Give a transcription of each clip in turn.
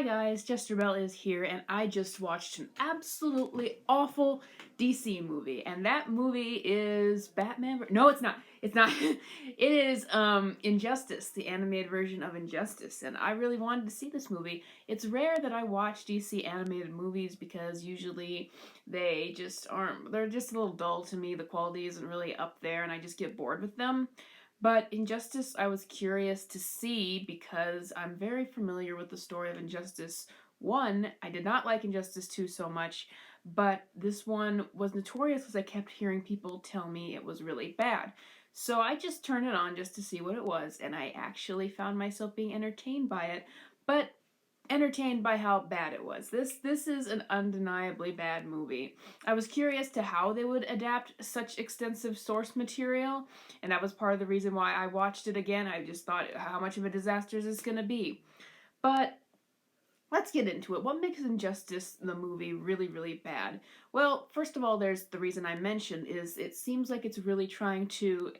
Hi guys, Jester Bell is here, and I just watched an absolutely awful DC movie, and that movie is Batman. No, it's not. It's not. It is Injustice, the animated version of Injustice, and I really wanted to see this movie. It's rare that I watch DC animated movies because usually they just aren't. They're just a little dull to me. The quality isn't really up there, and I just get bored with them. But Injustice, I was curious to see because I'm very familiar with the story of Injustice 1. I did not like Injustice 2 so much, but this one was notorious because I kept hearing people tell me it was really bad. So I just turned it on just to see what it was, and I actually found myself being entertained by it, but entertained by how bad it was. This is an undeniably bad movie. I was curious to how they would adapt such extensive source material, and that was part of the reason why I watched it again. I just thought how much of a disaster is this going to be. But let's get into it. What makes Injustice, the movie, really, really bad? Well, first of all, there's the reason I mentioned is it seems like it's really trying to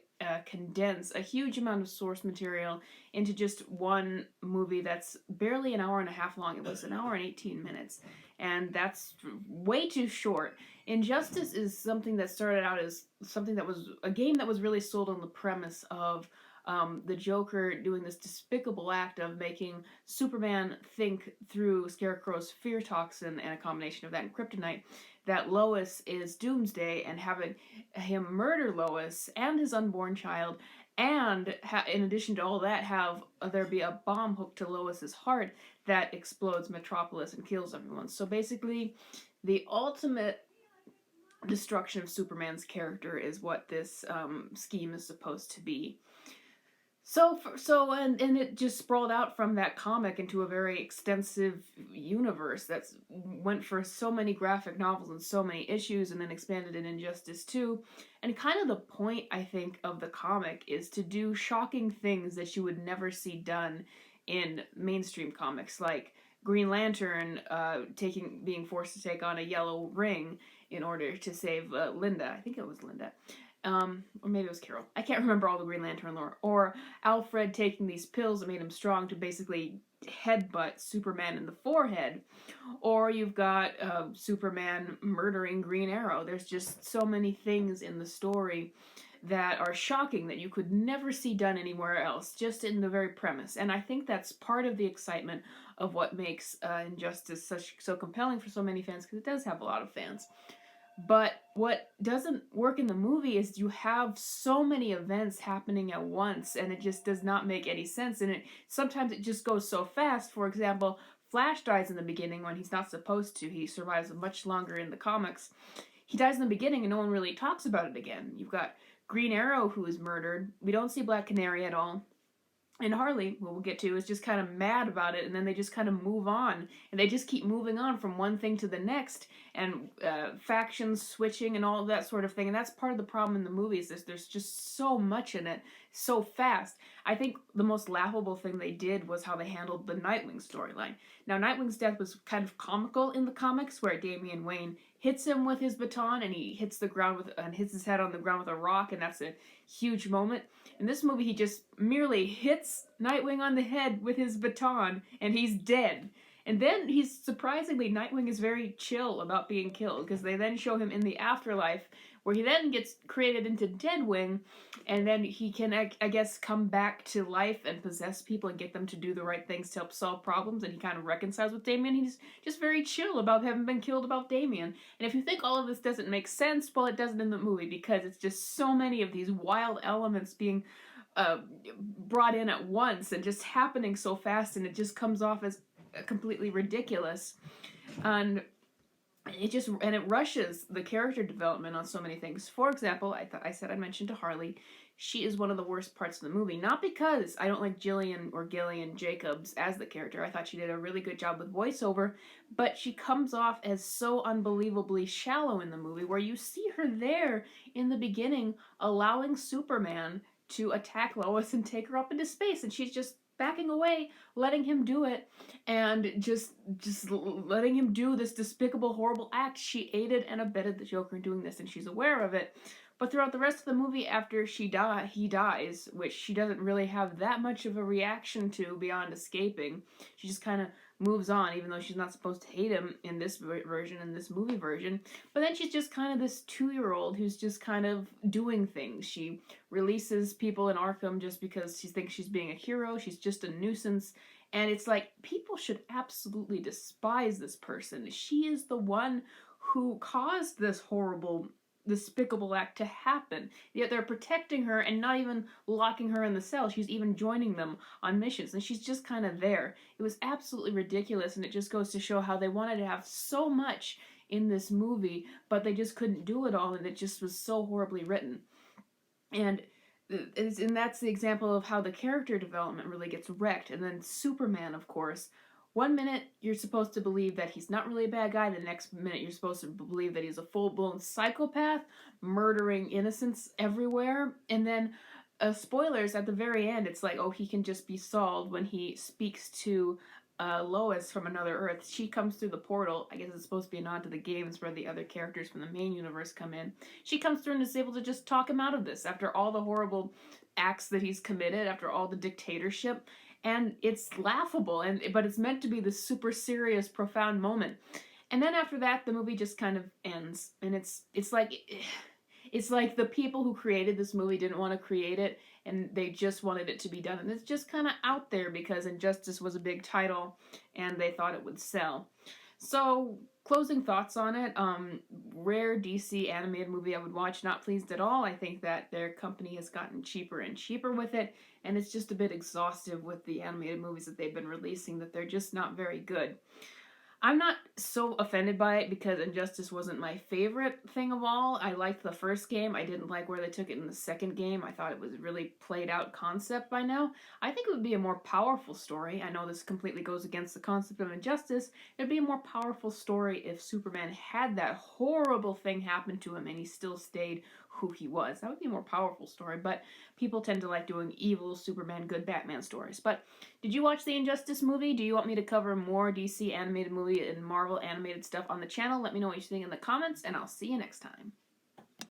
condense a huge amount of source material into just one movie that's barely an hour and a half long. It was an hour and 18 minutes, and that's way too short. Injustice is something that started out as something that was a game that was really sold on the premise of the Joker doing this despicable act of making Superman think through Scarecrow's fear toxin and a combination of that and kryptonite that Lois is Doomsday, and having him murder Lois and his unborn child, and in addition to all that, have there be a bomb hooked to Lois's heart that explodes Metropolis and kills everyone. So basically, the ultimate destruction of Superman's character is what this scheme is supposed to be. And it just sprawled out from that comic into a very extensive universe that's went for so many graphic novels and so many issues, and then expanded in Injustice 2. And kind of the point, I think, of the comic is to do shocking things that you would never see done in mainstream comics, like Green Lantern being forced to take on a yellow ring in order to save Linda. I think it was Linda. Or maybe it was Carol. I can't remember all the Green Lantern lore. Or Alfred taking these pills that made him strong to basically headbutt Superman in the forehead. Or you've got Superman murdering Green Arrow. There's just so many things in the story that are shocking that you could never see done anywhere else, just in the very premise. And I think that's part of the excitement of what makes Injustice so compelling for so many fans, because it does have a lot of fans. But what doesn't work in the movie is you have so many events happening at once, and it just does not make any sense. And sometimes it just goes so fast. For example, Flash dies in the beginning when he's not supposed to. He survives much longer in the comics. He dies in the beginning, and no one really talks about it again. You've got Green Arrow, who is murdered. We don't see Black Canary at all. And Harley, what we'll get to, is just kind of mad about it, and then they just kind of move on, and they just keep moving on from one thing to the next, and factions switching and all of that sort of thing. And that's part of the problem in the movies. There's just so much in it, so fast. I think the most laughable thing they did was how they handled the Nightwing storyline. Now, Nightwing's death was kind of comical in the comics, where Damian Wayne hits him with his baton, and he hits his head on the ground with a rock, and that's a huge moment. In this movie, he just merely hits Nightwing on the head with his baton, and he's dead. And then Nightwing is very chill about being killed, because they then show him in the afterlife, where he then gets created into Deadwing, and then he can, I guess, come back to life and possess people and get them to do the right things to help solve problems, and he kind of reconciles with Damian. He's just very chill about having been killed about Damian. And if you think all of this doesn't make sense, well, it doesn't in the movie, because it's just so many of these wild elements being brought in at once and just happening so fast, and it just comes off as completely ridiculous. And it rushes the character development on so many things. For example, I said I mentioned to Harley, she is one of the worst parts of the movie. Not because I don't like Gillian Jacobs as the character. I thought she did a really good job with voiceover, but she comes off as so unbelievably shallow in the movie, where you see her there in the beginning allowing Superman to attack Lois and take her up into space, and she's just backing away, letting him do it, and just letting him do this despicable, horrible act. She aided and abetted the Joker in doing this, and she's aware of it. But throughout the rest of the movie, after he dies, which she doesn't really have that much of a reaction to beyond escaping, she just kind of moves on, even though she's not supposed to hate him in this version, in this movie version. But then she's just kind of this 2-year-old who's just kind of doing things. She releases people in Arkham just because she thinks she's being a hero. She's just a nuisance. And it's like, people should absolutely despise this person. She is the one who caused this horrible, despicable act to happen. Yet they're protecting her and not even locking her in the cell. She's even joining them on missions, and she's just kind of there. It was absolutely ridiculous, and it just goes to show how they wanted to have so much in this movie, but they just couldn't do it all, and it just was so horribly written. And that's the example of how the character development really gets wrecked. And then Superman, of course, one minute you're supposed to believe that he's not really a bad guy, the next minute you're supposed to believe that he's a full-blown psychopath, murdering innocents everywhere. And then, spoilers, at the very end, it's like, oh, he can just be solved when he speaks to Lois from another Earth. She comes through the portal. I guess it's supposed to be a nod to the games where the other characters from the main universe come in. She comes through and is able to just talk him out of this after all the horrible acts that he's committed, after all the dictatorship. And it's laughable, but it's meant to be this super serious, profound moment. And then after that, the movie just kind of ends, and it's like the people who created this movie didn't want to create it, and they just wanted it to be done. And it's just kind of out there because Injustice was a big title, and they thought it would sell. So, closing thoughts on it. Rare DC animated movie I would watch. Not pleased at all. I think that their company has gotten cheaper and cheaper with it, and it's just a bit exhaustive with the animated movies that they've been releasing, that they're just not very good. I'm not so offended by it because Injustice wasn't my favorite thing of all. I liked the first game. I didn't like where they took it in the second game. I thought it was a really played out concept by now. I think it would be a more powerful story. I know this completely goes against the concept of Injustice. It'd be a more powerful story if Superman had that horrible thing happen to him and he still stayed who he was. That would be a more powerful story, but people tend to like doing evil Superman, good Batman stories. But did you watch the Injustice movie? Do you want me to cover more DC animated movie and Marvel animated stuff on the channel? Let me know what you think in the comments, and I'll see you next time.